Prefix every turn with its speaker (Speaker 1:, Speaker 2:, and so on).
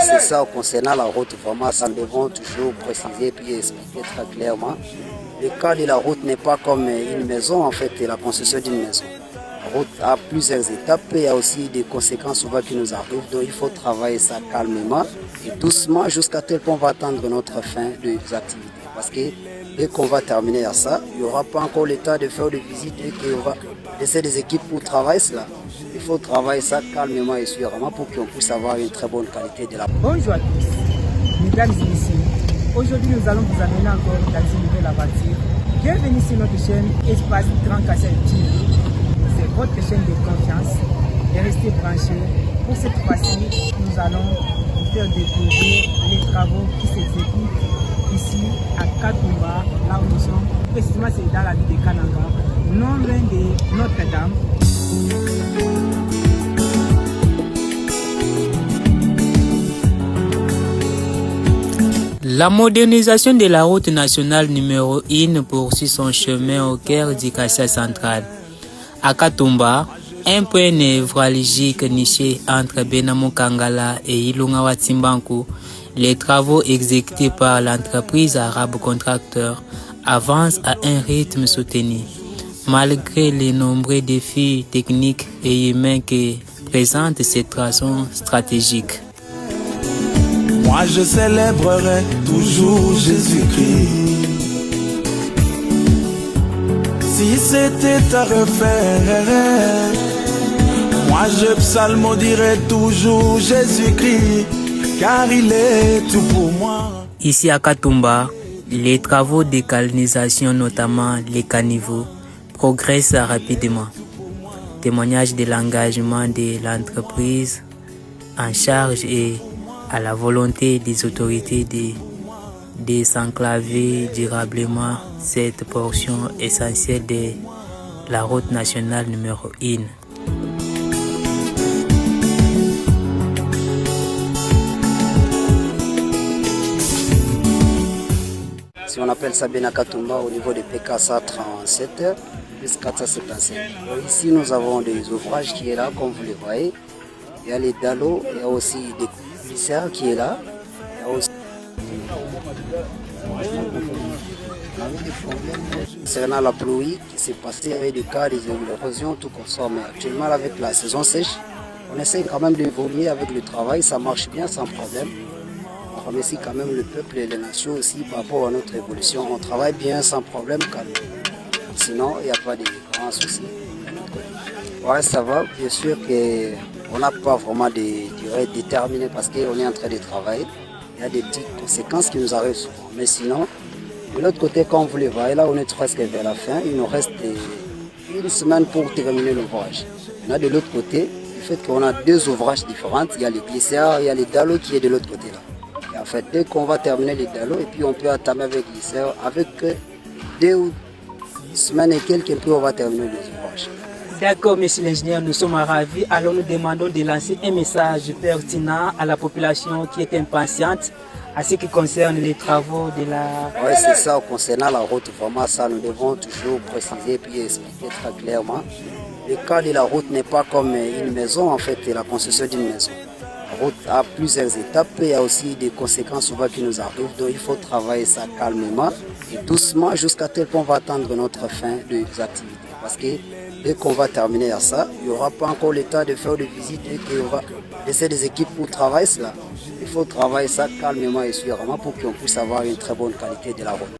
Speaker 1: c'est ça concernant la route. Vraiment, ça nous devons toujours préciser puis expliquer très clairement. Le cas de la route n'est pas comme une maison, en fait, la construction d'une maison. La route a plusieurs étapes et il y a aussi des conséquences souvent qui nous arrivent. Donc il faut travailler ça calmement et doucement jusqu'à tel qu'on va attendre notre fin des activités. Parce que dès qu'on va terminer à ça, il n'y aura pas encore le temps de faire des visites et qu'on va laisser des équipes pour travailler cela. Il faut travailler ça calmement et sûrement pour qu'on puisse avoir une très bonne qualité de la route.
Speaker 2: Bonjour à tous, mesdames et messieurs. Aujourd'hui, nous allons vous amener encore dans une nouvelle aventure. Bienvenue sur notre chaîne Espace Grand Kassai TV. C'est votre chaîne de confiance. Et restez branchés. Pour cette fois-ci, nous allons vous faire découvrir les travaux qui s'exécutent ici à Katumba, là où nous sommes. Précisément, c'est dans la ville de Kananga, non loin de Notre-Dame.
Speaker 3: La modernisation de la route nationale numéro 1 poursuit son chemin au cœur du Kassai central. À Katumba, un point névralgique niché entre Benamo Kangala et Ilunga Watsimbanku, les travaux exécutés par l'entreprise arabe contracteur avancent à un rythme soutenu. Malgré les nombreux défis techniques et humains que présente cette traçon stratégique.
Speaker 4: Moi je célébrerai toujours Jésus-Christ. Si c'était à refaire, moi je psalmodierai toujours Jésus-Christ, car il est tout pour moi.
Speaker 3: Ici à Katumba, les travaux de colonisation, notamment les caniveaux, progressent rapidement. Témoignage de l'engagement de l'entreprise en charge et à la volonté des autorités de désenclaver durablement cette portion essentielle de la route nationale numéro 1.
Speaker 1: Si on appelle ça Benakatumba au niveau de PKSA 37 plus 475. Ici nous avons des ouvrages qui est là comme vous les voyez. Il y a les dallos, il y a aussi des glisseurs qui est là. Il y a aussi concernant la pluie qui s'est passée avec des cas d'érosion tout comme ça. Mais actuellement avec la saison sèche, on essaie quand même d'évoluer avec le travail, ça marche bien sans problème. On remercie quand même le peuple et les nations aussi par rapport à notre évolution. On travaille bien sans problème calme. Sinon, il n'y a pas de grands soucis. Ouais, ça va. Bien sûr qu'on n'a pas vraiment de durée déterminée parce qu'on est en train de travailler. Il y a des petites conséquences qui nous arrivent souvent. Mais sinon, de l'autre côté, comme vous le voyez, là on est presque vers la fin. Il nous reste une semaine pour terminer l'ouvrage. Là, de l'autre côté, du fait qu'on a deux ouvrages différents, il y a les glisseurs, il y a les dallos qui est de l'autre côté là. Et en fait, dès qu'on va terminer les dallos, et puis on peut entamer avec les glisseurs, avec 2 semaines et quelques, et puis on va terminer les ouvrages.
Speaker 2: D'accord, monsieur l'ingénieur, nous sommes ravis. Alors nous demandons de lancer un message pertinent à la population qui est impatiente à ce qui concerne les travaux de la...
Speaker 1: Oui, c'est ça, concernant la route, vraiment ça, nous devons toujours préciser puis expliquer très clairement. Le cas de la route n'est pas comme une maison, en fait, la construction d'une maison. La route a plusieurs étapes et il y a aussi des conséquences souvent qui nous arrivent. Donc il faut travailler ça calmement et doucement jusqu'à tel qu'on va attendre notre fin des activités. Parce que dès qu'on va terminer à ça, il n'y aura pas encore le temps de faire des visites et qu'on va laisser des équipes pour travailler cela. Il faut travailler ça calmement et sûrement pour qu'on puisse avoir une très bonne qualité de la route.